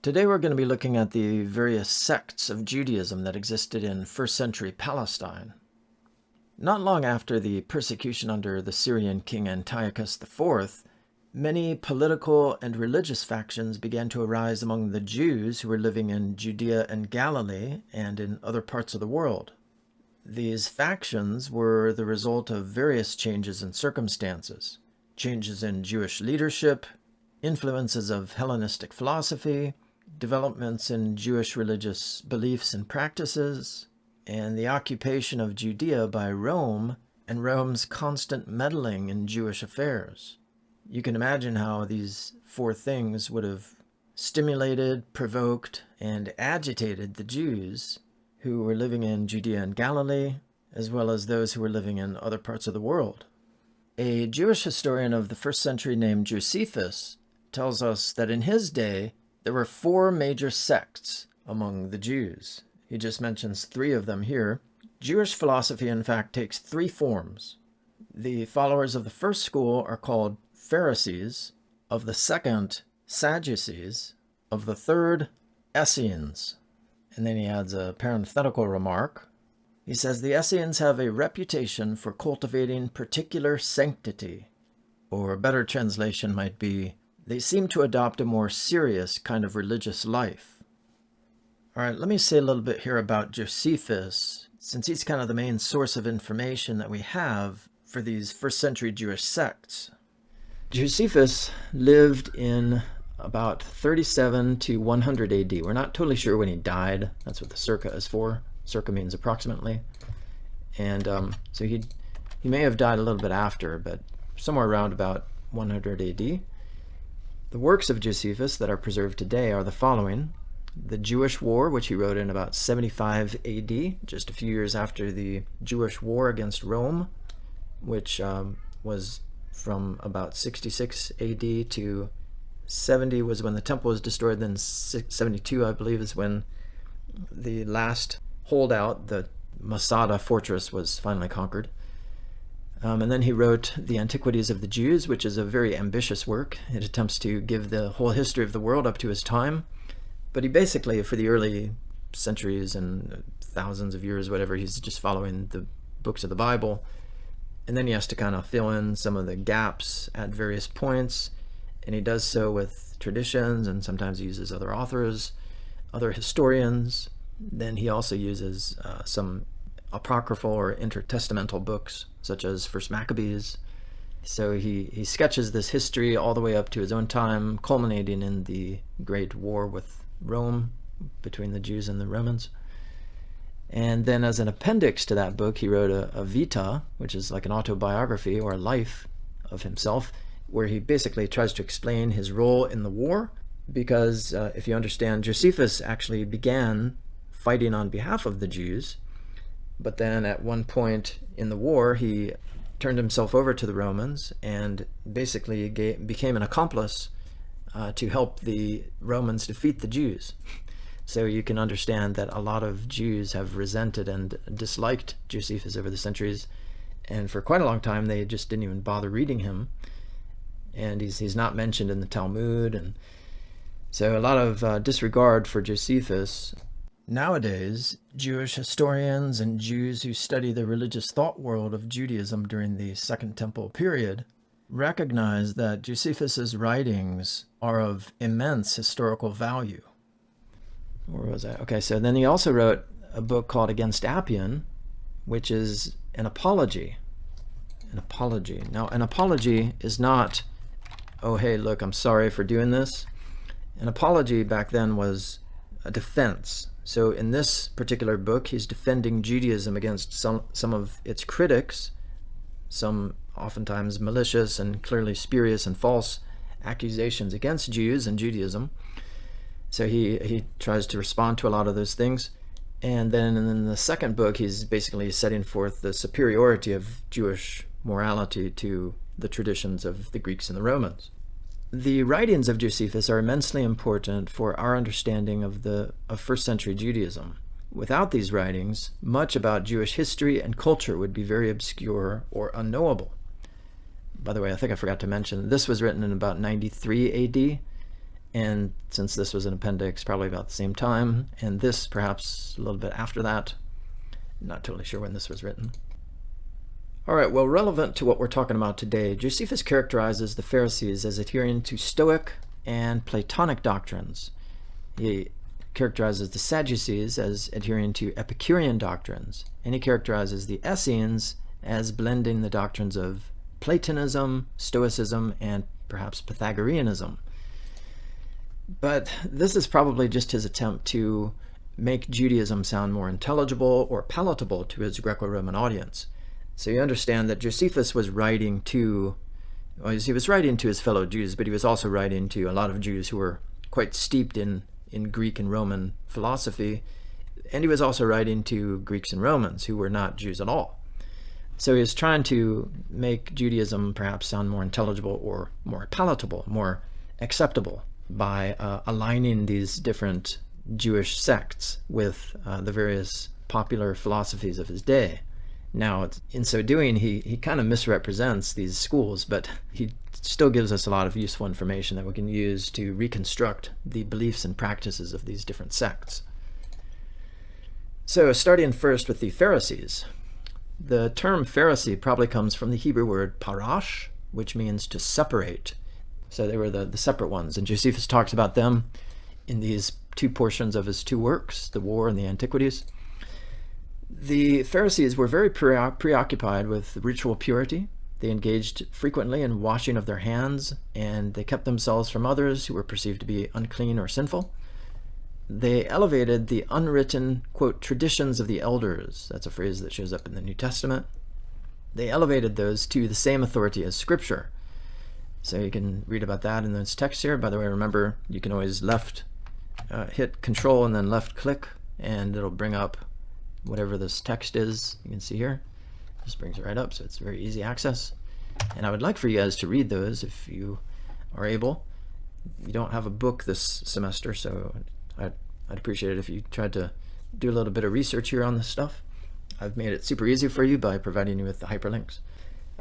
Today we're going to be looking at the various sects of Judaism that existed in first century Palestine. Not long after the persecution under the Syrian king Antiochus IV, many political and religious factions began to arise among the Jews who were living in Judea and Galilee and in other parts of the world. These factions were the result of various changes in circumstances, changes in Jewish leadership, influences of Hellenistic philosophy, developments in Jewish religious beliefs and practices, and the occupation of Judea by Rome and Rome's constant meddling in Jewish affairs. You can imagine how these four things would have stimulated, provoked, and agitated the Jews who were living in Judea and Galilee, as well as those who were living in other parts of the world. A Jewish historian of the first century named Josephus tells us that in his day, there were four major sects among the Jews. He just mentions three of them here. Jewish philosophy, in fact, takes three forms. The followers of the first school are called Pharisees, of the second, Sadducees, of the third, Essenes. And then he adds a parenthetical remark. He says the Essenes have a reputation for cultivating particular sanctity, or a better translation might be, they seem to adopt a more serious kind of religious life. All right, let me say a little bit here about Josephus, since he's kind of the main source of information that we have for these first century Jewish sects. Josephus lived in about 37 to 100 AD. We're not totally sure when he died. That's what the circa is for. Circa means approximately. And so he may have died a little bit after, but somewhere around about 100 AD. The works of Josephus that are preserved today are the following. The Jewish War, which he wrote in about 75 AD, just a few years after the Jewish War against Rome, which was from about 66 AD to 70 was when the temple was destroyed. Then 72, I believe, is when the last holdout, the Masada fortress, was finally conquered. And then he wrote The Antiquities of the Jews, which is a very ambitious work. It attempts to give the whole history of the world up to his time. But he basically, for the early centuries and thousands of years, whatever, he's just following the books of the Bible. And then he has to kind of fill in some of the gaps at various points. And he does so with traditions, and sometimes he uses other authors, other historians. Then he also uses some apocryphal or intertestamental books, such as First Maccabees. So he sketches this history all the way up to his own time, culminating in the Great War with Rome, between the Jews and the Romans. And then as an appendix to that book, he wrote a Vita, which is like an autobiography or a life of himself, where he basically tries to explain his role in the war, because if you understand, Josephus actually began fighting on behalf of the Jews, but then at one point in the war, he turned himself over to the Romans and basically became an accomplice to help the Romans defeat the Jews. So you can understand that a lot of Jews have resented and disliked Josephus over the centuries, and for quite a long time they just didn't even bother reading him. And he's not mentioned in the Talmud, and so a lot of disregard for Josephus. Nowadays, Jewish historians and Jews who study the religious thought world of Judaism during the Second Temple period recognize that Josephus's writings are of immense historical value. Where was I? Okay, so then he also wrote a book called Against Appian, which is an apology. An apology. Now, an apology is not, oh, hey, look, I'm sorry for doing this. An apology back then was a defense. So in this particular book, he's defending Judaism against some of its critics, some oftentimes malicious and clearly spurious and false accusations against Jews and Judaism. So he tries to respond to a lot of those things. And then in the second book, he's basically setting forth the superiority of Jewish morality to the traditions of the Greeks and the Romans. The writings of Josephus are immensely important for our understanding of first century Judaism. Without these writings, much about Jewish history and culture would be very obscure or unknowable. By the way, I think I forgot to mention, this was written in about 93 AD, And since this was an appendix, probably about the same time, and this perhaps a little bit after that. I'm not totally sure when this was written. All right, well, relevant to what we're talking about today, Josephus characterizes the Pharisees as adhering to Stoic and Platonic doctrines. He characterizes the Sadducees as adhering to Epicurean doctrines, and he characterizes the Essenes as blending the doctrines of Platonism, Stoicism, and perhaps Pythagoreanism. But this is probably just his attempt to make Judaism sound more intelligible or palatable to his Greco-Roman audience. So you understand that Josephus was writing to, well, he was writing to his fellow Jews, but he was also writing to a lot of Jews who were quite steeped in Greek and Roman philosophy, and he was also writing to Greeks and Romans who were not Jews at all. So he was trying to make Judaism perhaps sound more intelligible or more palatable, more acceptable, by aligning these different Jewish sects with the various popular philosophies of his day. Now, in so doing, he kind of misrepresents these schools, but he still gives us a lot of useful information that we can use to reconstruct the beliefs and practices of these different sects. So, starting first with the Pharisees. The term Pharisee probably comes from the Hebrew word parash, which means to separate. So they were the separate ones, and Josephus talks about them in these two portions of his two works, the War and the Antiquities. The Pharisees were very preoccupied with ritual purity. They engaged frequently in washing of their hands, and they kept themselves from others who were perceived to be unclean or sinful. They elevated the unwritten, quote, traditions of the elders. That's a phrase that shows up in the New Testament. They elevated those to the same authority as Scripture. So you can read about that in this text here. By the way, remember, you can always hit Control and then left click, and it'll bring up whatever this text is. You can see here. It just brings it right up, so it's very easy access. And I would like for you guys to read those if you are able. You don't have a book this semester, so I'd appreciate it if you tried to do a little bit of research here on this stuff. I've made it super easy for you by providing you with the hyperlinks.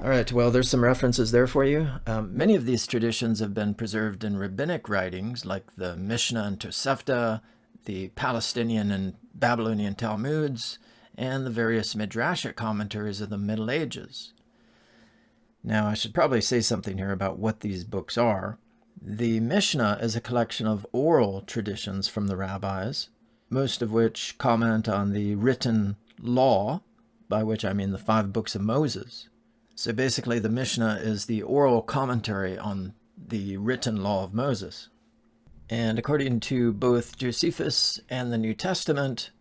All right, well, there's some references there for you. Many of these traditions have been preserved in rabbinic writings like the Mishnah and Tosefta, the Palestinian and Babylonian Talmuds, and the various Midrashic commentaries of the Middle Ages. Now, I should probably say something here about what these books are. The Mishnah is a collection of oral traditions from the rabbis, most of which comment on the written law, by which I mean the 5 books of Moses. So basically, the Mishnah is the oral commentary on the written law of Moses. And according to both Josephus and the New Testament,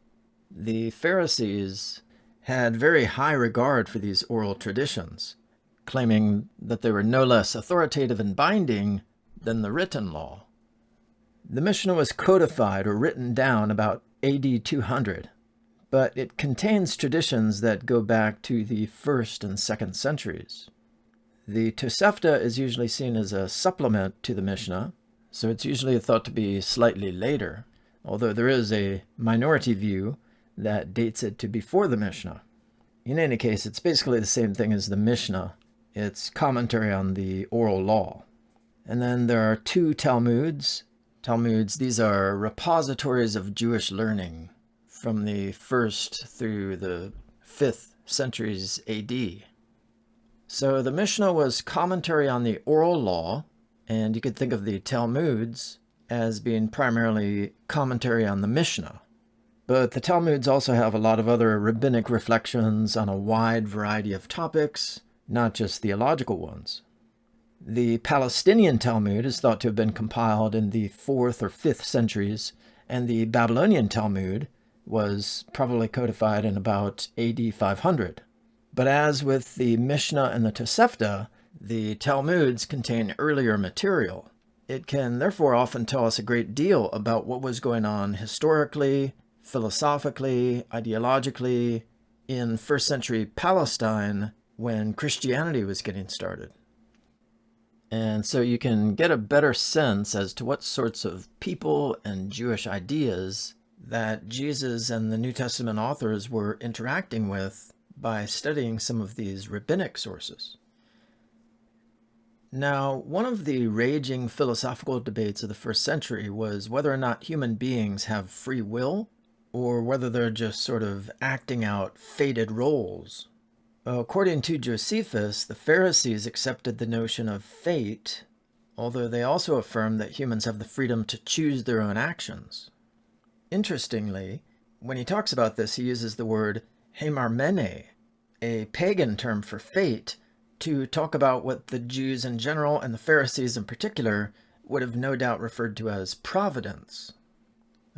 the Pharisees had very high regard for these oral traditions, claiming that they were no less authoritative and binding than the written law. The Mishnah was codified or written down about AD 200. But it contains traditions that go back to the 1st and 2nd centuries. The Tosefta is usually seen as a supplement to the Mishnah, so it's usually thought to be slightly later, although there is a minority view that dates it to before the Mishnah. In any case, it's basically the same thing as the Mishnah. It's commentary on the oral law. And then there are 2 Talmuds. Talmuds, these are repositories of Jewish learning from the 1st through the 5th centuries AD. So the Mishnah was commentary on the oral law, and you could think of the Talmuds as being primarily commentary on the Mishnah. But the Talmuds also have a lot of other rabbinic reflections on a wide variety of topics, not just theological ones. The Palestinian Talmud is thought to have been compiled in the 4th or 5th centuries, and the Babylonian Talmud was probably codified in about AD 500. But as with the Mishnah and the Tosefta, the Talmuds contain earlier material. It can therefore often tell us a great deal about what was going on historically, philosophically, ideologically in 1st century Palestine when Christianity was getting started. And so you can get a better sense as to what sorts of people and Jewish ideas that Jesus and the New Testament authors were interacting with by studying some of these rabbinic sources. Now, one of the raging philosophical debates of the first century was whether or not human beings have free will, or whether they're just sort of acting out fated roles. According to Josephus, the Pharisees accepted the notion of fate, although they also affirmed that humans have the freedom to choose their own actions. Interestingly, when he talks about this, he uses the word hemarmene, a pagan term for fate, to talk about what the Jews in general and the Pharisees in particular would have no doubt referred to as providence.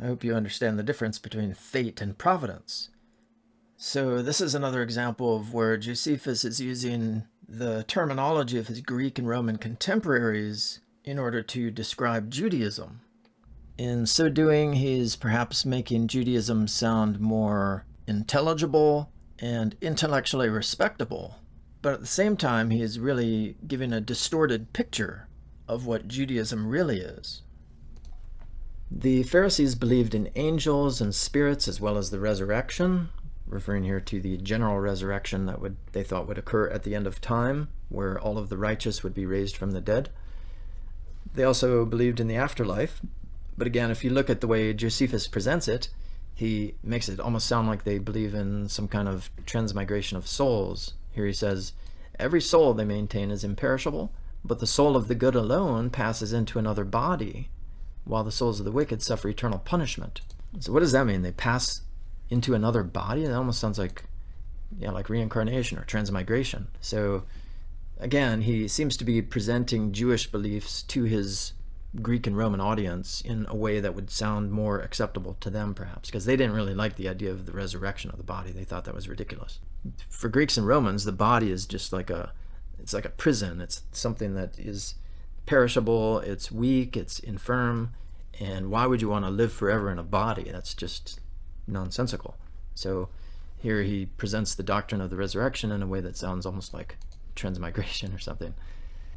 I hope you understand the difference between fate and providence. So this is another example of where Josephus is using the terminology of his Greek and Roman contemporaries in order to describe Judaism. In so doing, he's perhaps making Judaism sound more intelligible and intellectually respectable, but at the same time, he is really giving a distorted picture of what Judaism really is. The Pharisees believed in angels and spirits as well as the resurrection, referring here to the general resurrection that they thought would occur at the end of time, where all of the righteous would be raised from the dead. They also believed in the afterlife, but again, if you look at the way Josephus presents it, he makes it almost sound like they believe in some kind of transmigration of souls. Here he says, every soul, they maintain, is imperishable, but the soul of the good alone passes into another body, while the souls of the wicked suffer eternal punishment. So what does that mean? They pass into another body? That almost sounds like, like reincarnation or transmigration. So again, he seems to be presenting Jewish beliefs to his Greek and Roman audience in a way that would sound more acceptable to them, perhaps, because they didn't really like the idea of the resurrection of the body. They thought that was ridiculous. For Greeks and Romans, the body is just like it's like a prison. It's something that is perishable, it's weak, it's infirm, and why would you want to live forever in a body? That's just nonsensical. So here he presents the doctrine of the resurrection in a way that sounds almost like transmigration or something.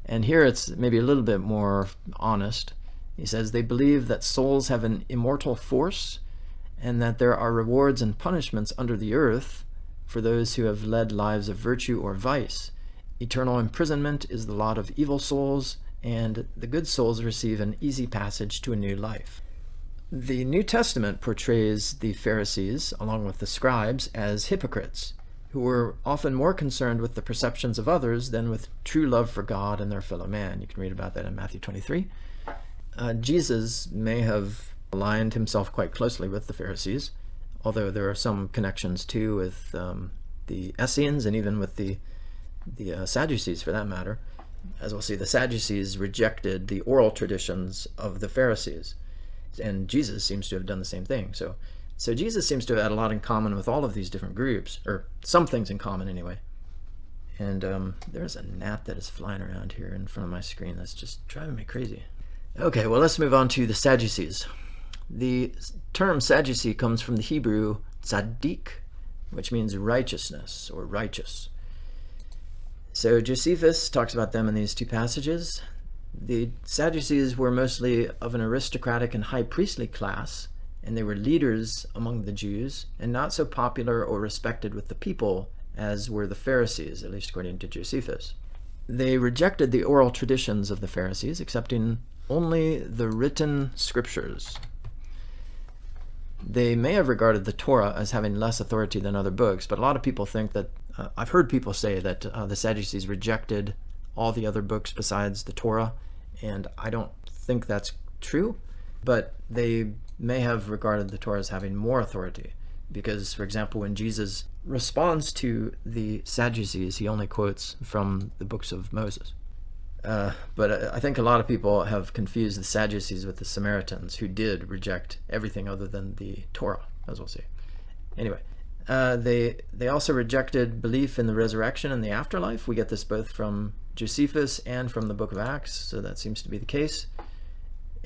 And here it's maybe a little bit more honest. He says they believe that souls have an immortal force and that there are rewards and punishments under the earth for those who have led lives of virtue or vice. Eternal imprisonment is the lot of evil souls, and the good souls receive an easy passage to a new life. The New Testament portrays the Pharisees, along with the scribes, as hypocrites, who were often more concerned with the perceptions of others than with true love for God and their fellow man. You can read about that in Matthew 23. Jesus may have aligned himself quite closely with the Pharisees, although there are some connections too with the Essenes and even with the Sadducees for that matter. As we'll see, the Sadducees rejected the oral traditions of the Pharisees, and Jesus seems to have done the same thing. So Jesus seems to have had a lot in common with all of these different groups, or some things in common anyway. And there's a gnat that is flying around here in front of my screen that's just driving me crazy. Okay, well, let's move on to the Sadducees. The term Sadducee comes from the Hebrew tzaddik, which means righteousness or righteous. So Josephus talks about them in these two passages. The Sadducees were mostly of an aristocratic and high priestly class, and they were leaders among the Jews, and not so popular or respected with the people as were the Pharisees, at least according to Josephus. They rejected the oral traditions of the Pharisees, accepting only the written scriptures. They may have regarded the Torah as having less authority than other books, but a lot of people think that, I've heard people say that the Sadducees rejected all the other books besides the Torah, and I don't think that's true, but they may have regarded the Torah as having more authority, because, for example, when Jesus responds to the Sadducees, he only quotes from the books of Moses. But I think a lot of people have confused the Sadducees with the Samaritans, who did reject everything other than the Torah, as we'll see. Anyway, they also rejected belief in the resurrection and the afterlife. We get this both from Josephus and from the book of Acts, so that seems to be the case.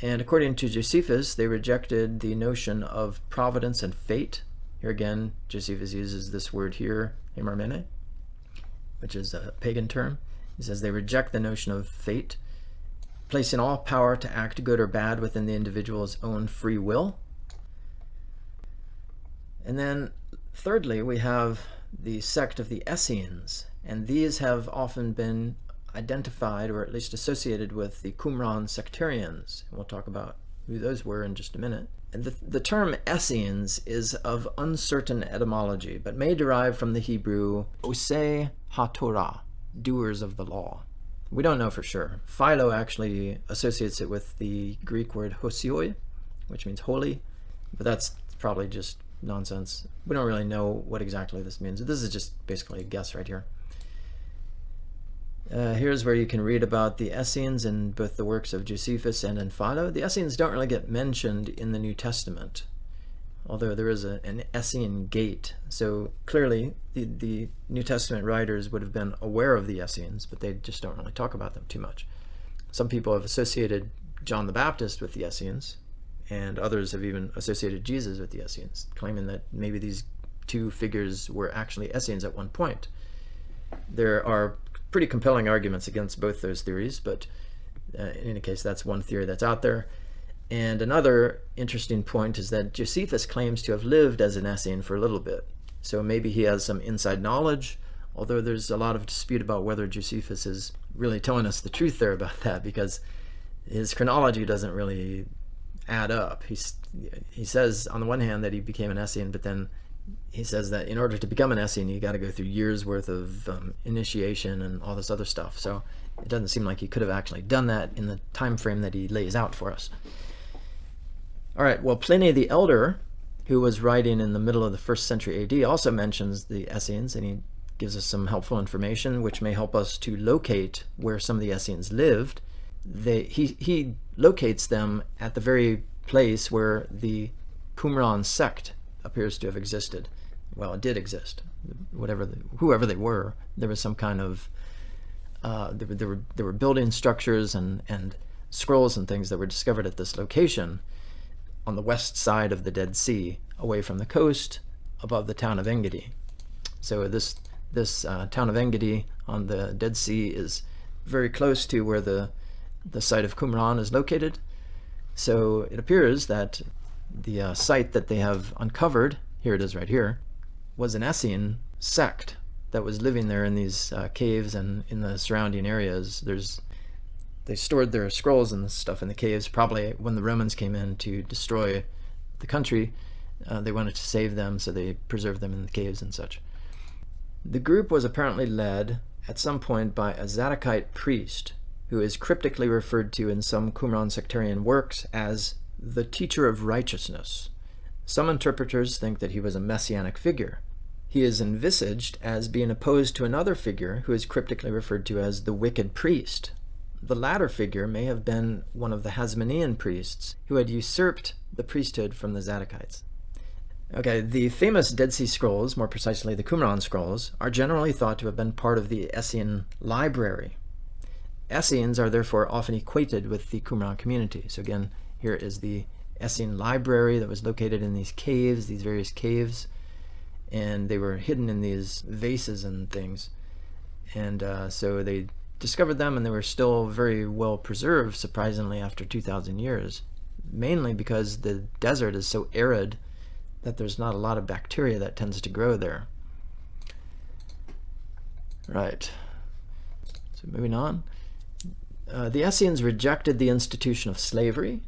And according to Josephus, they rejected the notion of providence and fate. Here again, Josephus uses this word here, hemarmene, which is a pagan term. He says they reject the notion of fate, placing all power to act good or bad within the individual's own free will. And then thirdly, we have the sect of the Essenes, and these have often been identified or at least associated with the Qumran sectarians. And we'll talk about who those were in just a minute. And the term Essenes is of uncertain etymology, but may derive from the Hebrew osei haTorah, doers of the law. We don't know for sure. Philo actually associates it with the Greek word hosioi, which means holy, but that's probably just nonsense. We don't really know what exactly this means. This is just basically a guess right here. Here's where you can read about the Essenes in both the works of Josephus and in Philo. The Essenes don't really get mentioned in the New Testament, although there is an Essene gate. So clearly the New Testament writers would have been aware of the Essenes, but they just don't really talk about them too much. Some people have associated John the Baptist with the Essenes, and others have even associated Jesus with the Essenes, claiming that maybe these two figures were actually Essenes at one point. There are pretty compelling arguments against both those theories, but in any case, that's one theory that's out there. And another interesting point is that Josephus claims to have lived as an Essene for a little bit. So maybe he has some inside knowledge, although there's a lot of dispute about whether Josephus is really telling us the truth there about that, because his chronology doesn't really add up. He says on the one hand that he became an Essene, but then he says that in order to become an Essene, you got to go through years worth of initiation and all this other stuff. So it doesn't seem like he could have actually done that in the time frame that he lays out for us. All right, well, Pliny the Elder, who was writing in the middle of the 1st century AD, also mentions the Essenes, and he gives us some helpful information which may help us to locate where some of the Essenes lived. He locates them at the very place where the Qumran sect appears to have existed. Well, it did exist. Whoever they were, there was some kind of there were building structures and scrolls and things that were discovered at this location on the west side of the Dead Sea, away from the coast, above the town of Engedi. So this town of Engedi on the Dead Sea is very close to where the site of Qumran is located. So it appears that the site that they have uncovered, here it is right here, was an Essene sect that was living there in these caves and in the surrounding areas. They stored their scrolls and stuff in the caves. Probably when the Romans came in to destroy the country, they wanted to save them, so they preserved them in the caves and such. The group was apparently led at some point by a Zadokite priest, who is cryptically referred to in some Qumran sectarian works as the teacher of righteousness. Some interpreters think that he was a messianic figure. He is envisaged as being opposed to another figure who is cryptically referred to as the wicked priest. The latter figure may have been one of the Hasmonean priests who had usurped the priesthood from the Zadokites. Okay, the famous Dead Sea Scrolls, more precisely the Qumran Scrolls, are generally thought to have been part of the Essene library. Essenes are therefore often equated with the Qumran community. So again, here is the Essene library that was located in these caves, these various caves, and they were hidden in these vases and things. And so they discovered them, and they were still very well preserved, surprisingly, after 2,000 years, mainly because the desert is so arid that there's not a lot of bacteria that tends to grow there. Right. So moving on. The Essenes rejected the institution of slavery,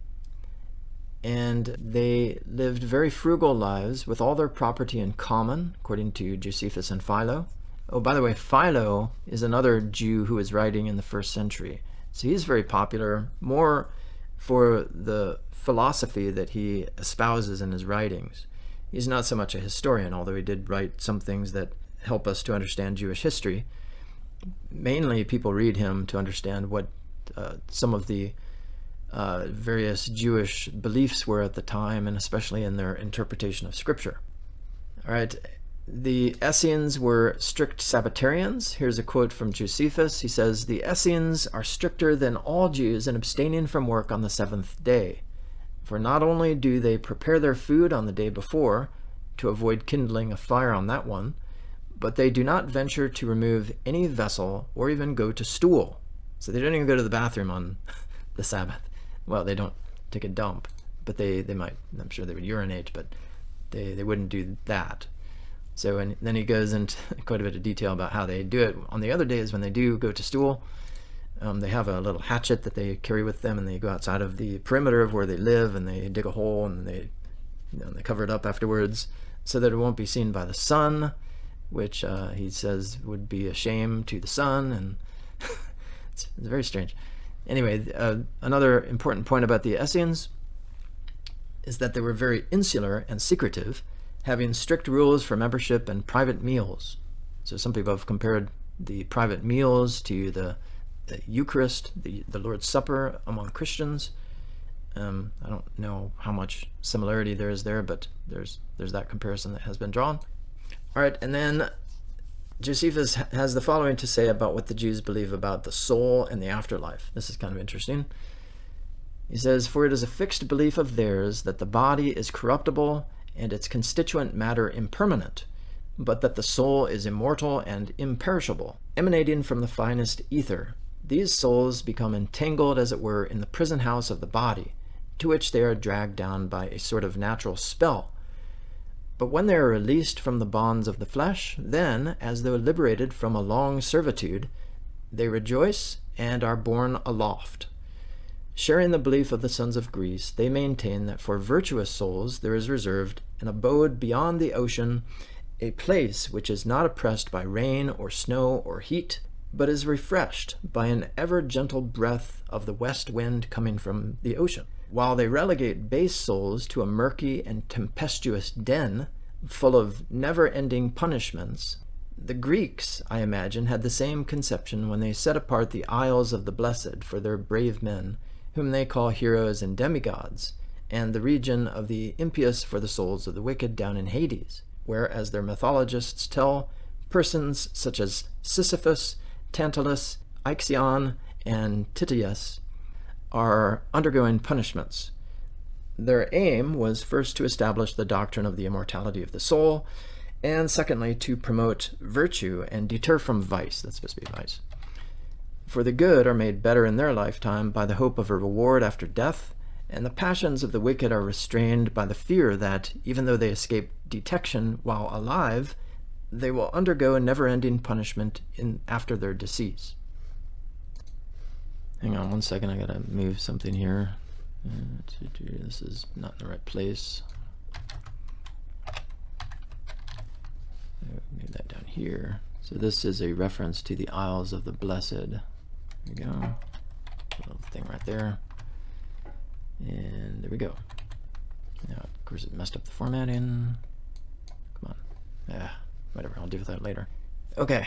and they lived very frugal lives with all their property in common, according to Josephus and Philo. Oh, by the way, Philo is another Jew who is writing in the 1st century. So he's very popular, more for the philosophy that he espouses in his writings. He's not so much a historian, although he did write some things that help us to understand Jewish history. Mainly people read him to understand what some of the various Jewish beliefs were at the time, and especially in their interpretation of Scripture. All right, the Essenes were strict Sabbatarians. Here's a quote from Josephus. He says, "The Essenes are stricter than all Jews in abstaining from work on the 7th day. For not only do they prepare their food on the day before, to avoid kindling a fire on that one, but they do not venture to remove any vessel or even go to stool." So they don't even go to the bathroom on the Sabbath. Well, they don't take a dump, but they might, I'm sure they would urinate, but they wouldn't do that. So, and then he goes into quite a bit of detail about how they do it on the other days when they do go to stool. They have a little hatchet that they carry with them, and they go outside of the perimeter of where they live, and they dig a hole, and they cover it up afterwards so that it won't be seen by the sun, which he says would be a shame to the sun, and it's very strange. Anyway, another important point about the Essenes is that they were very insular and secretive, having strict rules for membership and private meals. So some people have compared the private meals to the Eucharist, the Lord's Supper among Christians. I don't know how much similarity there is there, but there's that comparison that has been drawn. All right, and then Josephus has the following to say about what the Jews believe about the soul and the afterlife. This is kind of interesting. He says, "For it is a fixed belief of theirs that the body is corruptible and its constituent matter impermanent, but that the soul is immortal and imperishable, emanating from the finest ether. These souls become entangled, as it were, in the prison house of the body, to which they are dragged down by a sort of natural spell. But when they are released from the bonds of the flesh, then, as though liberated from a long servitude, they rejoice and are borne aloft. Sharing the belief of the sons of Greece, they maintain that for virtuous souls there is reserved an abode beyond the ocean, a place which is not oppressed by rain or snow or heat, but is refreshed by an ever-gentle breath of the west wind coming from the ocean. While they relegate base souls to a murky and tempestuous den full of never-ending punishments, the Greeks, I imagine, had the same conception when they set apart the Isles of the Blessed for their brave men, whom they call heroes and demigods, and the region of the impious for the souls of the wicked down in Hades, where, as their mythologists tell, persons such as Sisyphus, Tantalus, Ixion, and Titius are undergoing punishments. Their aim was first to establish the doctrine of the immortality of the soul, and secondly, to promote virtue and deter from vice. That's supposed to be vice. For the good are made better in their lifetime by the hope of a reward after death, and the passions of the wicked are restrained by the fear that, even though they escape detection while alive, they will undergo a never-ending punishment after their decease." Hang on one second, I gotta move something here. This is not in the right place. Move that down here. So this is a reference to the Isles of the Blessed. There we go. Little thing right there. And there we go. Now, of course, it messed up the formatting. Come on. Whatever, I'll deal with that later. Okay.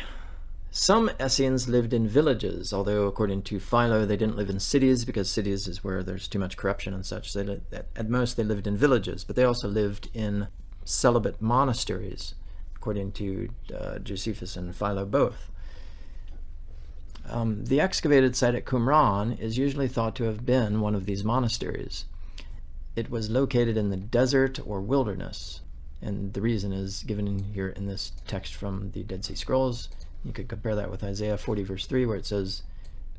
Some Essenes lived in villages, although according to Philo, they didn't live in cities because cities is where there's too much corruption and such. So at most, they lived in villages, but they also lived in celibate monasteries, according to Josephus and Philo both. The excavated site at Qumran is usually thought to have been one of these monasteries. It was located in the desert or wilderness, and the reason is given in here in this text from the Dead Sea Scrolls. You could compare that with Isaiah 40 verse 3, where it says,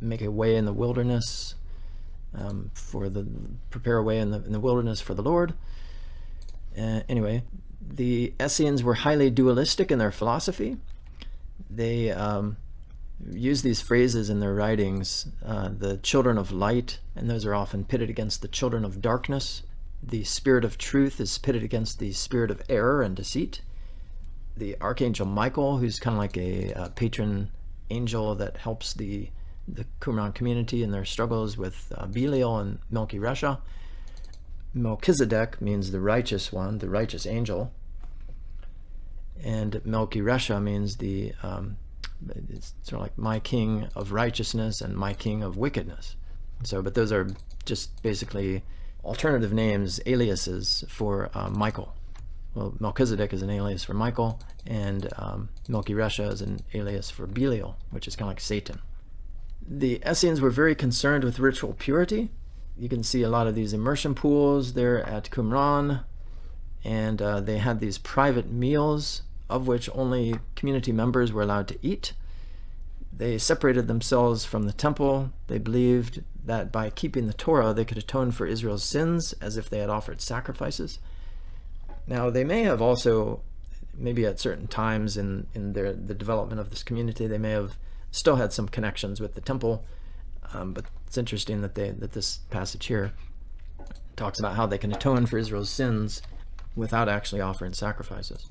"Make a way in the wilderness, prepare a way in the wilderness for the Lord." Anyway, the Essenes were highly dualistic in their philosophy. They use these phrases in their writings, the children of light, and those are often pitted against the children of darkness. The spirit of truth is pitted against the spirit of error and deceit. The Archangel Michael, who's kind of like a patron angel that helps the Qumran community in their struggles with Belial and Melchi-Resha. Melchizedek means the righteous one, the righteous angel. And Melchi-Resha means it's sort of like my king of righteousness and my king of wickedness. So, but those are just basically alternative names, aliases for Michael. Well, Melchizedek is an alias for Michael, and Melchi-Resha is an alias for Belial, which is kind of like Satan. The Essenes were very concerned with ritual purity. You can see a lot of these immersion pools there at Qumran, and they had these private meals of which only community members were allowed to eat. They separated themselves from the temple. They believed that by keeping the Torah, they could atone for Israel's sins as if they had offered sacrifices. Now, they may have also, maybe at certain times in the development of this community, they may have still had some connections with the temple. But it's interesting that this passage here talks about how they can atone for Israel's sins without actually offering sacrifices.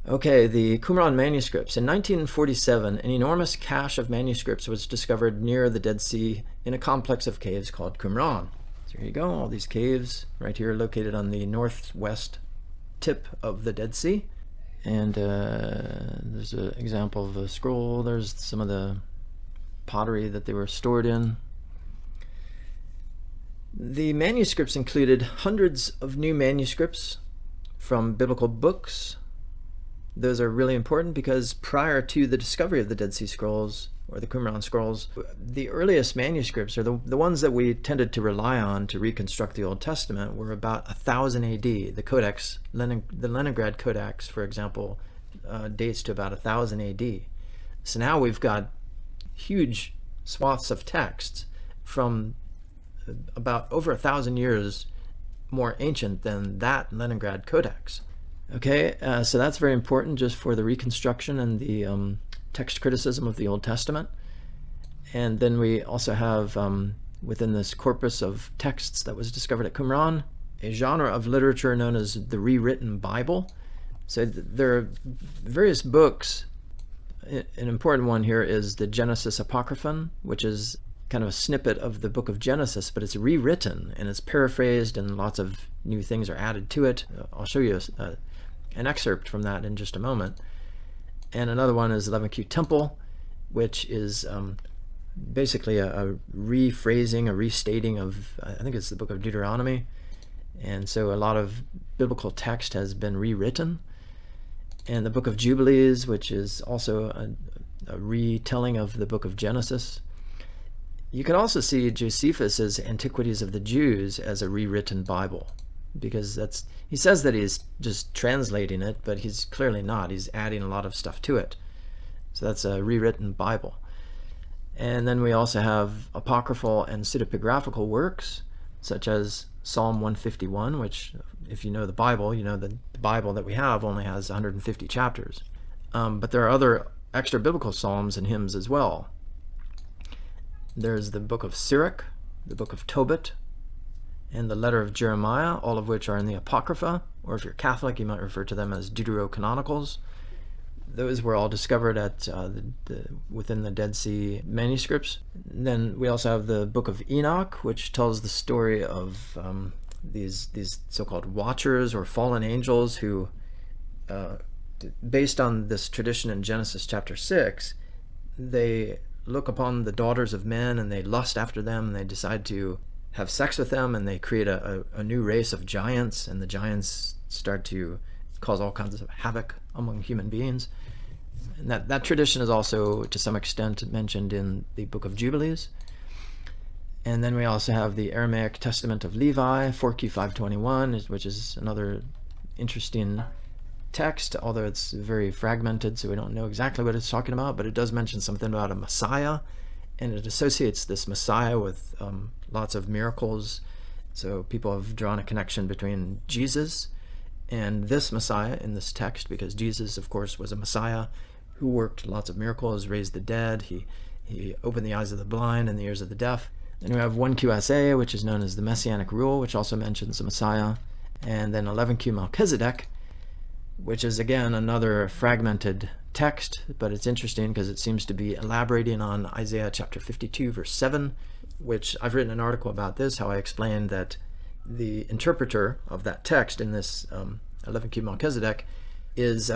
Okay, the Qumran manuscripts. In 1947, an enormous cache of manuscripts was discovered near the Dead Sea in a complex of caves called Qumran. So here you go, all these caves right here located on the northwest tip of the Dead Sea. And there's an example of a scroll. There's some of the pottery that they were stored in. The manuscripts included hundreds of new manuscripts from biblical books. Those are really important because prior to the discovery of the Dead Sea Scrolls, or the Qumran Scrolls, the earliest manuscripts, or the ones that we tended to rely on to reconstruct the Old Testament, were about 1000 AD. The Codex, the Leningrad Codex, for example, dates to about 1000 AD. So now we've got huge swaths of texts from about over 1,000 years more ancient than that Leningrad Codex. Okay, so that's very important just for the reconstruction and the text criticism of the Old Testament. And then we also have, within this corpus of texts that was discovered at Qumran, a genre of literature known as the rewritten Bible. So there are various books. An important one here is the Genesis Apocryphon, which is kind of a snippet of the book of Genesis, but it's rewritten and it's paraphrased and lots of new things are added to it. I'll show you an excerpt from that in just a moment. And another one is 11Q Temple, which is basically a rephrasing, a restating of, I think it's the book of Deuteronomy. And so a lot of biblical text has been rewritten. And the book of Jubilees, which is also a retelling of the book of Genesis. You can also see Josephus's Antiquities of the Jews as a rewritten Bible, because he says that he's just translating it, but he's clearly not. He's adding a lot of stuff to it. So that's a rewritten Bible. And then we also have apocryphal and pseudepigraphical works, such as Psalm 151, which, if you know the Bible, you know that the Bible that we have only has 150 chapters. But there are other extra biblical psalms and hymns as well. There's the book of Sirach, the book of Tobit, and the letter of Jeremiah, all of which are in the Apocrypha, or if you're Catholic, you might refer to them as Deuterocanonicals. Those were all discovered at within the Dead Sea manuscripts. And then we also have the book of Enoch, which tells the story of these so-called watchers or fallen angels who, based on this tradition in Genesis chapter 6, they look upon the daughters of men and they lust after them and they decide to have sex with them, and they create a new race of giants, and the giants start to cause all kinds of havoc among human beings. And that tradition is also to some extent mentioned in the book of Jubilees. And then we also have the Aramaic Testament of Levi, 4Q 521, which is another interesting text, although it's very fragmented, so we don't know exactly what it's talking about, but it does mention something about a Messiah, and it associates this Messiah with lots of miracles. So people have drawn a connection between Jesus and this Messiah in this text, because Jesus, of course, was a Messiah who worked lots of miracles, raised the dead, he opened the eyes of the blind and the ears of the deaf. Then we have 1QSA, which is known as the Messianic Rule, which also mentions the Messiah. And then 11Q Melchizedek, which is again another fragmented text, but it's interesting because it seems to be elaborating on Isaiah chapter 52 verse 7, which I've written an article about this, how I explained that the interpreter of that text in this 11Q Melchizedek is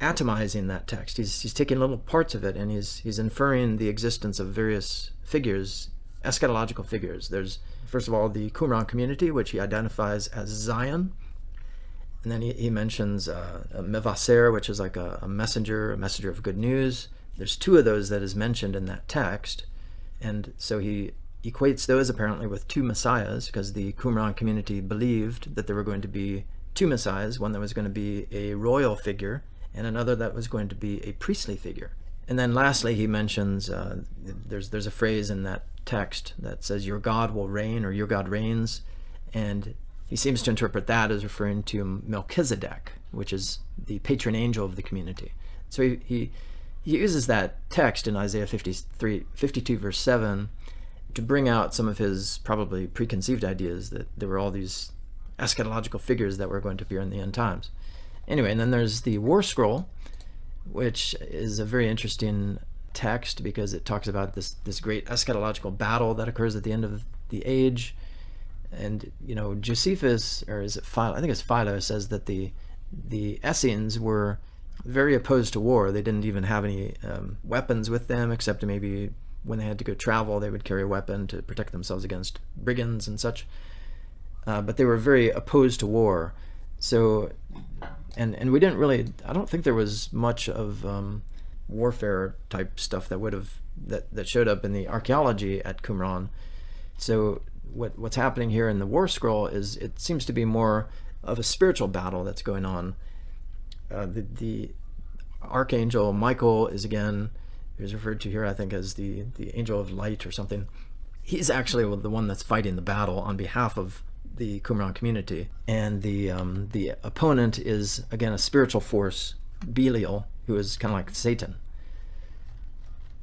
atomizing that text. He's taking little parts of it and he's inferring the existence of various figures, eschatological figures. There's, first of all, the Qumran community, which he identifies as Zion. And then he mentions a Mevaser, which is like a messenger of good news. There's two of those that is mentioned in that text. And so he equates those apparently with two messiahs, because the Qumran community believed that there were going to be two messiahs, one that was going to be a royal figure and another that was going to be a priestly figure. And then lastly, he mentions, there's a phrase in that text that says, your God will reign, or your God reigns. And he seems to interpret that as referring to Melchizedek, which is the patron angel of the community. So he he uses that text in Isaiah 52 verse 7 to bring out some of his probably preconceived ideas that there were all these eschatological figures that were going to appear in the end times. Anyway, and then there's the War Scroll, which is a very interesting text because it talks about this great eschatological battle that occurs at the end of the age. And, Josephus, or is it Philo? I think it's Philo, says that the Essenes were very opposed to war. They didn't even have any weapons with them, except maybe when they had to go travel, they would carry a weapon to protect themselves against brigands and such. But they were very opposed to war. So, and we didn't really, I don't think there was much of warfare type stuff that showed up in the archaeology at Qumran. So what's happening here in the War Scroll is it seems to be more of a spiritual battle that's going on. The archangel Michael is referred to here, I think, as the angel of light or something. He's actually the one that's fighting the battle on behalf of the Qumran community, and the opponent is again a spiritual force, Belial, who is kind of like Satan.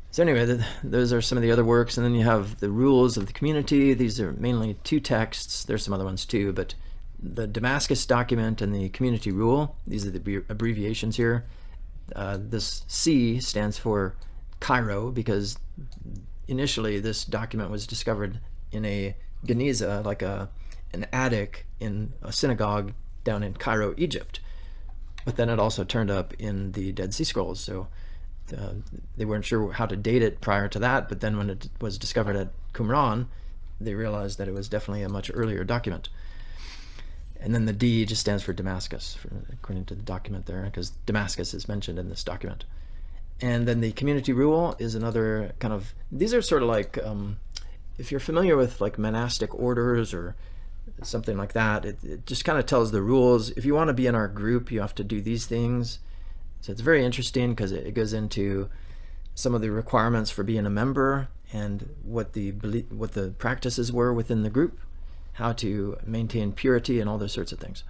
So anyway, those are some of the other works, and then you have the rules of the community. These are mainly two texts. There's some other ones too, but the Damascus document and the community rule, these are the abbreviations here. This C stands for Cairo, because initially this document was discovered in a geniza, like an attic in a synagogue down in Cairo, Egypt. But then it also turned up in the Dead Sea Scrolls, so they weren't sure how to date it prior to that, but then when it was discovered at Qumran, they realized that it was definitely a much earlier document. And then the D just stands for Damascus, according to the document there, because Damascus is mentioned in this document. And then the community rule is another kind of, these are sort of like, if you're familiar with like monastic orders or something like that, it just kind of tells the rules. If you want to be in our group, you have to do these things. So it's very interesting because it goes into some of the requirements for being a member and what the practices were within the group, how to maintain purity and all those sorts of things.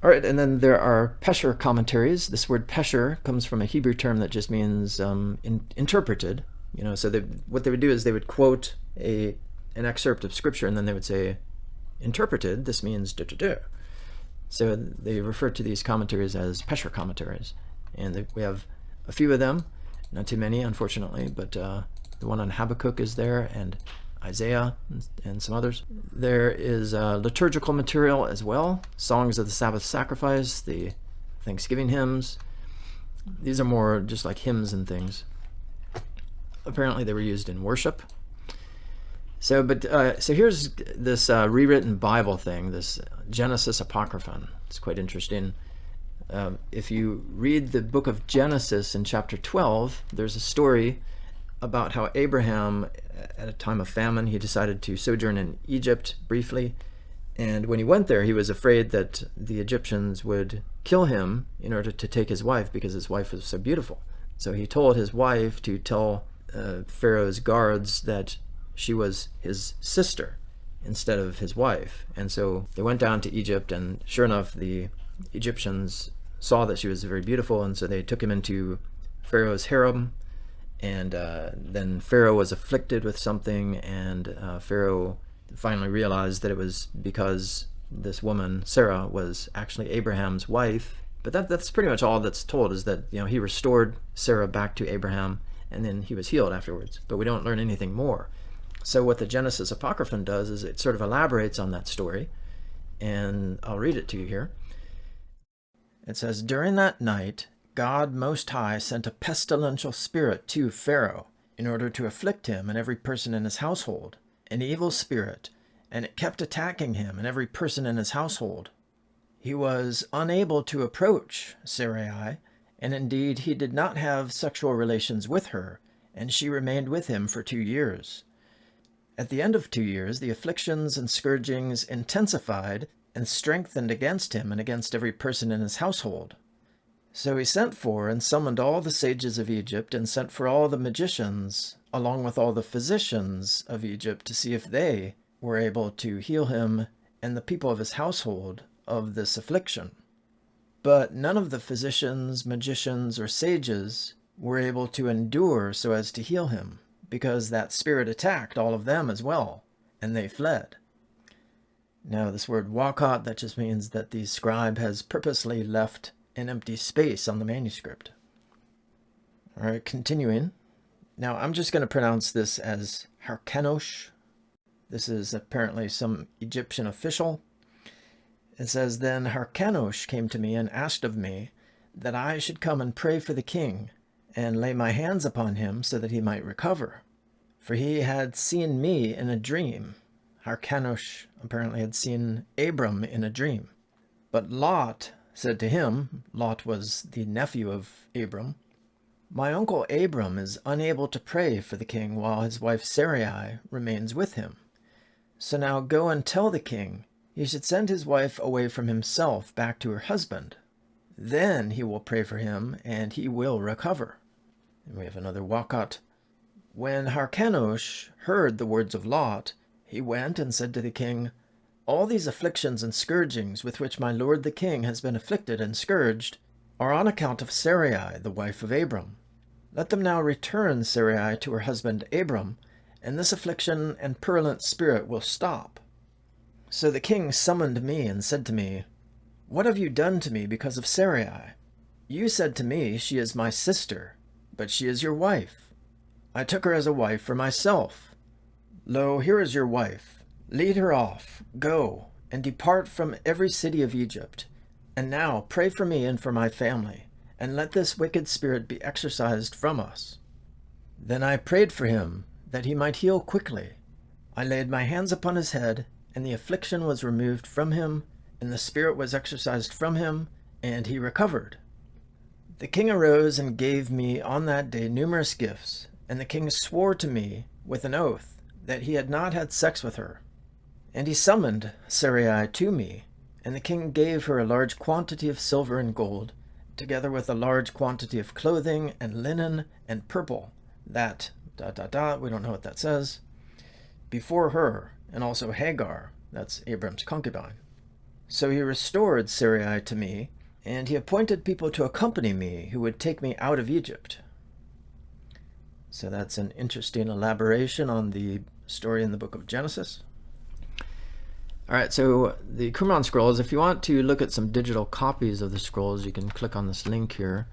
All right, and then there are Pesher commentaries. This word Pesher comes from a Hebrew term that just means interpreted. So what they would do is they would quote an excerpt of scripture, and then they would say, interpreted, this means da-da-da. So they refer to these commentaries as Pesher commentaries. And we have a few of them, not too many, unfortunately, but the one on Habakkuk is there, and Isaiah, and some others. There is liturgical material as well, songs of the Sabbath sacrifice, the Thanksgiving hymns. These are more just like hymns and things. Apparently they were used in worship. So here's this rewritten Bible thing, this Genesis Apocryphon. It's quite interesting. If you read the book of Genesis in chapter 12, there's a story about how Abraham, at a time of famine, he decided to sojourn in Egypt briefly. And when he went there, he was afraid that the Egyptians would kill him in order to take his wife, because his wife was so beautiful. So he told his wife to tell Pharaoh's guards that she was his sister instead of his wife. And so they went down to Egypt, and sure enough, the Egyptians saw that she was very beautiful, and so they took him into Pharaoh's harem. And then Pharaoh was afflicted with something, and Pharaoh finally realized that it was because this woman, Sarah, was actually Abraham's wife. But that's pretty much all that's told, is that he restored Sarah back to Abraham, and then he was healed afterwards. But we don't learn anything more. So what the Genesis Apocryphon does is it sort of elaborates on that story, and I'll read it to you here. It says, "During that night, God Most High sent a pestilential spirit to Pharaoh in order to afflict him and every person in his household, an evil spirit, and it kept attacking him and every person in his household. He was unable to approach Sarai, and indeed he did not have sexual relations with her, and she remained with him for 2 years. At the end of 2 years, the afflictions and scourgings intensified and strengthened against him and against every person in his household. So he sent for and summoned all the sages of Egypt, and sent for all the magicians, along with all the physicians of Egypt, to see if they were able to heal him and the people of his household of this affliction. But none of the physicians, magicians, or sages were able to endure so as to heal him, because that spirit attacked all of them as well, and they fled. Now, this word wakat, that just means that the scribe has purposely left an empty space on the manuscript. All right, continuing. Now, I'm just going to pronounce this as Harkenosh. This is apparently some Egyptian official. It says, "Then Harkenosh came to me and asked of me that I should come and pray for the king and lay my hands upon him so that he might recover. For he had seen me in a dream." Harkenosh apparently had seen Abram in a dream. But Lot said to him, Lot was the nephew of Abram, "My uncle Abram is unable to pray for the king while his wife Sarai remains with him. So now go and tell the king he should send his wife away from himself back to her husband. Then he will pray for him, and he will recover." And we have another wakat. "When Harkenosh heard the words of Lot, he went and said to the king, 'All these afflictions and scourgings with which my lord the king has been afflicted and scourged are on account of Sarai, the wife of Abram. Let them now return Sarai to her husband Abram, and this affliction and purulent spirit will stop.' So the king summoned me and said to me, 'What have you done to me because of Sarai? You said to me, she is my sister, but she is your wife. I took her as a wife for myself. Lo, here is your wife. Lead her off, go, and depart from every city of Egypt. And now pray for me and for my family, and let this wicked spirit be exorcised from us.' Then I prayed for him, that he might heal quickly. I laid my hands upon his head, and the affliction was removed from him, and the spirit was exorcised from him, and he recovered. The king arose and gave me on that day numerous gifts, and the king swore to me with an oath that he had not had sex with her. And he summoned Sarai to me, and the king gave her a large quantity of silver and gold, together with a large quantity of clothing and linen and purple, that, we don't know what that says, before her, and also Hagar, that's Abram's concubine. So he restored Sarai to me, and he appointed people to accompany me who would take me out of Egypt." So that's an interesting elaboration on the story in the book of Genesis. All right, so the Qumran scrolls, if you want to look at some digital copies of the scrolls, you can click on this link here,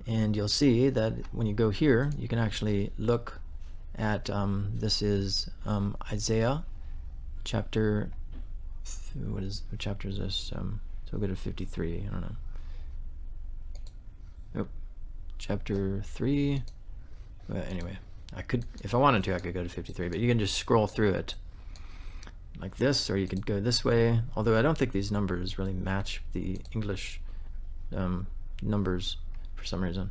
and you'll see that when you go here, you can actually look at, this is Isaiah chapter, what chapter is this? So we'll go to 53, I don't know. Nope, chapter 3. Well, anyway, I could, if I wanted to, I could go to 53, but you can just scroll through it like this, or you could go this way, although I don't think these numbers really match the English numbers for some reason.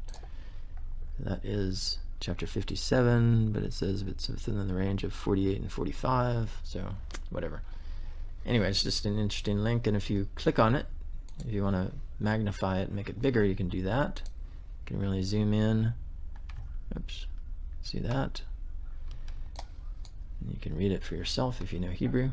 That is chapter 57, but it says it's within the range of 48 and 45, so whatever. Anyway, it's just an interesting link, and if you click on it, if you want to magnify it and make it bigger, you can do that. You can really zoom in. Oops, see that? And you can read it for yourself if you know Hebrew.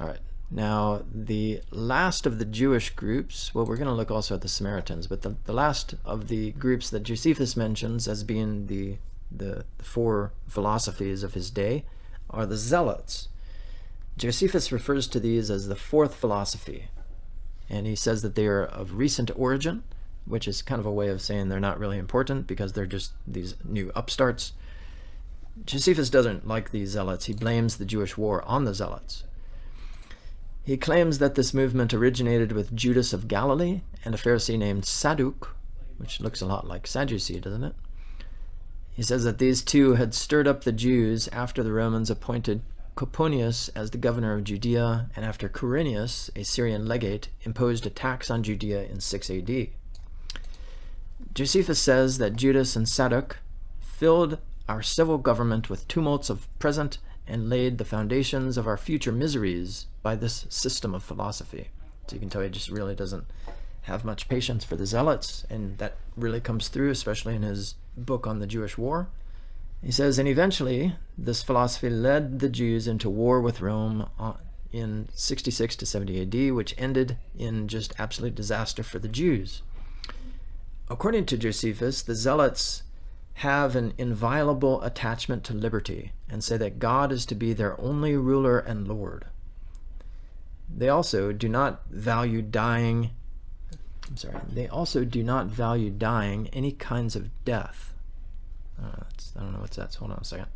All right, now the last of the Jewish groups, well, we're going to look also at the Samaritans, but the last of the groups that Josephus mentions as being the four philosophies of his day are the Zealots. Josephus refers to these as the fourth philosophy, and he says that they are of recent origin, which is kind of a way of saying they're not really important because they're just these new upstarts. Josephus doesn't like these Zealots. He blames the Jewish war on the Zealots. He claims that this movement originated with Judas of Galilee and a Pharisee named Sadduc, which looks a lot like Sadducee, doesn't it? He says that these two had stirred up the Jews after the Romans appointed Coponius as the governor of Judea, and after Quirinius, a Syrian legate, imposed a tax on Judea in 6 AD. Josephus says that Judas and Sadduc filled our civil government with tumults of present and laid the foundations of our future miseries by this system of philosophy. So you can tell he just really doesn't have much patience for the Zealots, and that really comes through, especially in his book on the Jewish war. He says, and eventually this philosophy led the Jews into war with Rome in 66 to 70 AD, which ended in just absolute disaster for the Jews. According to Josephus, the Zealots have an inviolable attachment to liberty and say that God is to be their only ruler and Lord. They also do not value dying any kinds of death. I don't know what's that. So hold on a second.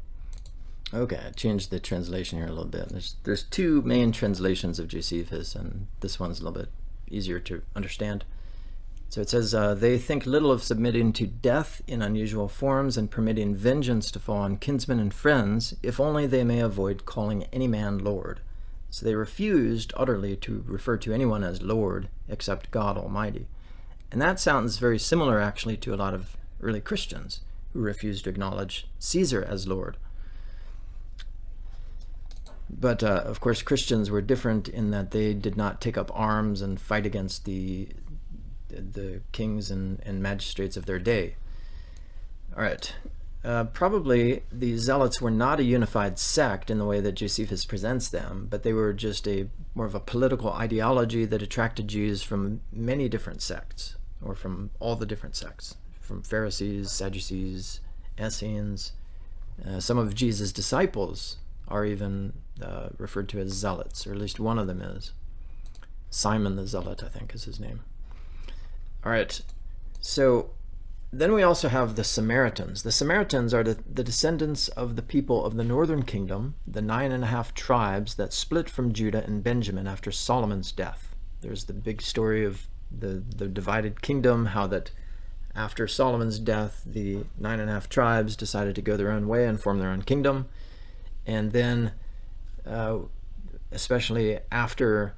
Okay, I changed the translation here a little bit. There's two main translations of Josephus, and this one's a little bit easier to understand. So it says, they think little of submitting to death in unusual forms and permitting vengeance to fall on kinsmen and friends, if only they may avoid calling any man Lord. So they refused utterly to refer to anyone as Lord except God Almighty. And that sounds very similar actually to a lot of early Christians who refused to acknowledge Caesar as Lord. But of course Christians were different in that they did not take up arms and fight against the kings and magistrates of their day. All right. Probably the Zealots were not a unified sect in the way that Josephus presents them, but they were just more of a political ideology that attracted Jews from many different sects, or from all the different sects, from Pharisees, Sadducees, Essenes. Some of Jesus' disciples are even referred to as Zealots, or at least one of them is. Simon the Zealot, I think, is his name. All right, so then we also have the Samaritans. The Samaritans are the descendants of the people of the northern kingdom, the 9.5 tribes that split from Judah and Benjamin after Solomon's death. There's the big story of the divided kingdom, how that after Solomon's death, the 9.5 tribes decided to go their own way and form their own kingdom. And then, especially after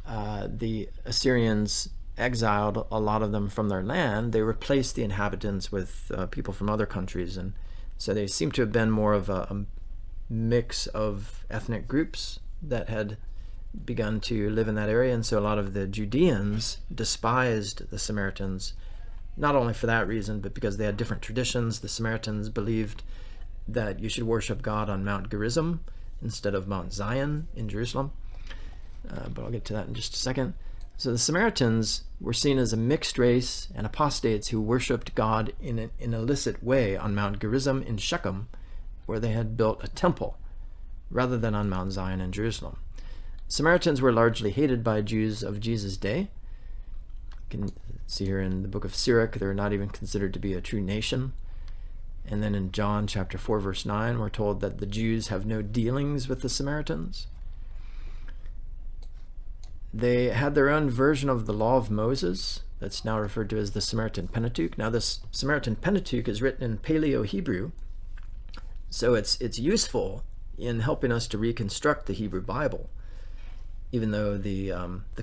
the Assyrians exiled a lot of them from their land, they replaced the inhabitants with people from other countries, and so they seem to have been more of a mix of ethnic groups that had begun to live in that area. And so a lot of the Judeans despised the Samaritans, not only for that reason, but because they had different traditions. The Samaritans believed that you should worship God on Mount Gerizim instead of Mount Zion in Jerusalem, but I'll get to that in just a second. So the Samaritans were seen as a mixed race and apostates who worshipped God in an illicit way on Mount Gerizim in Shechem, where they had built a temple, rather than on Mount Zion in Jerusalem. Samaritans were largely hated by Jews of Jesus' day. You can see here in the book of Sirach, they're not even considered to be a true nation. And then in John chapter 4, verse 9, we're told that the Jews have no dealings with the Samaritans. They had their own version of the law of Moses that's now referred to as the Samaritan Pentateuch. Now this Samaritan Pentateuch is written in Paleo-Hebrew, so it's useful in helping us to reconstruct the Hebrew Bible, even though the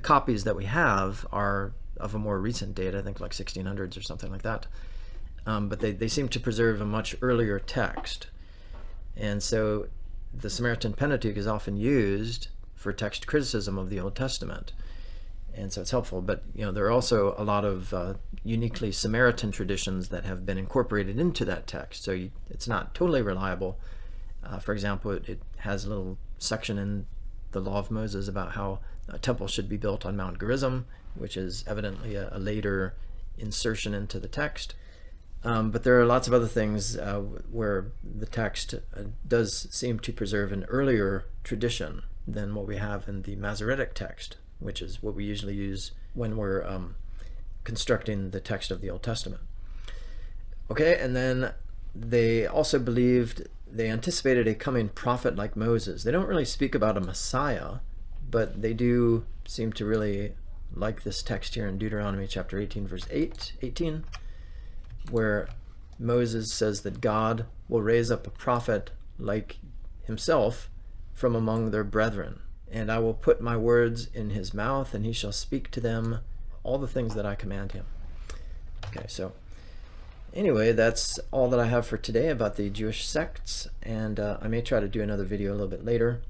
copies that we have are of a more recent date, I think like 1600s or something like that. But they seem to preserve a much earlier text. And so the Samaritan Pentateuch is often used for text criticism of the Old Testament. And so it's helpful. But there are also a lot of uniquely Samaritan traditions that have been incorporated into that text. So it's not totally reliable. For example, it has a little section in the Law of Moses about how a temple should be built on Mount Gerizim, which is evidently a later insertion into the text. But there are lots of other things where the text does seem to preserve an earlier tradition than what we have in the Masoretic text, which is what we usually use when we're constructing the text of the Old Testament. Okay, and then they also they anticipated a coming prophet like Moses. They don't really speak about a Messiah, but they do seem to really like this text here in Deuteronomy chapter 18, verse 18, where Moses says that God will raise up a prophet like himself from among their brethren, and I will put my words in his mouth, and he shall speak to them all the things that I command him. Okay, so anyway, that's all that I have for today about the Jewish sects, and I may try to do another video a little bit later,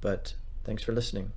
but thanks for listening.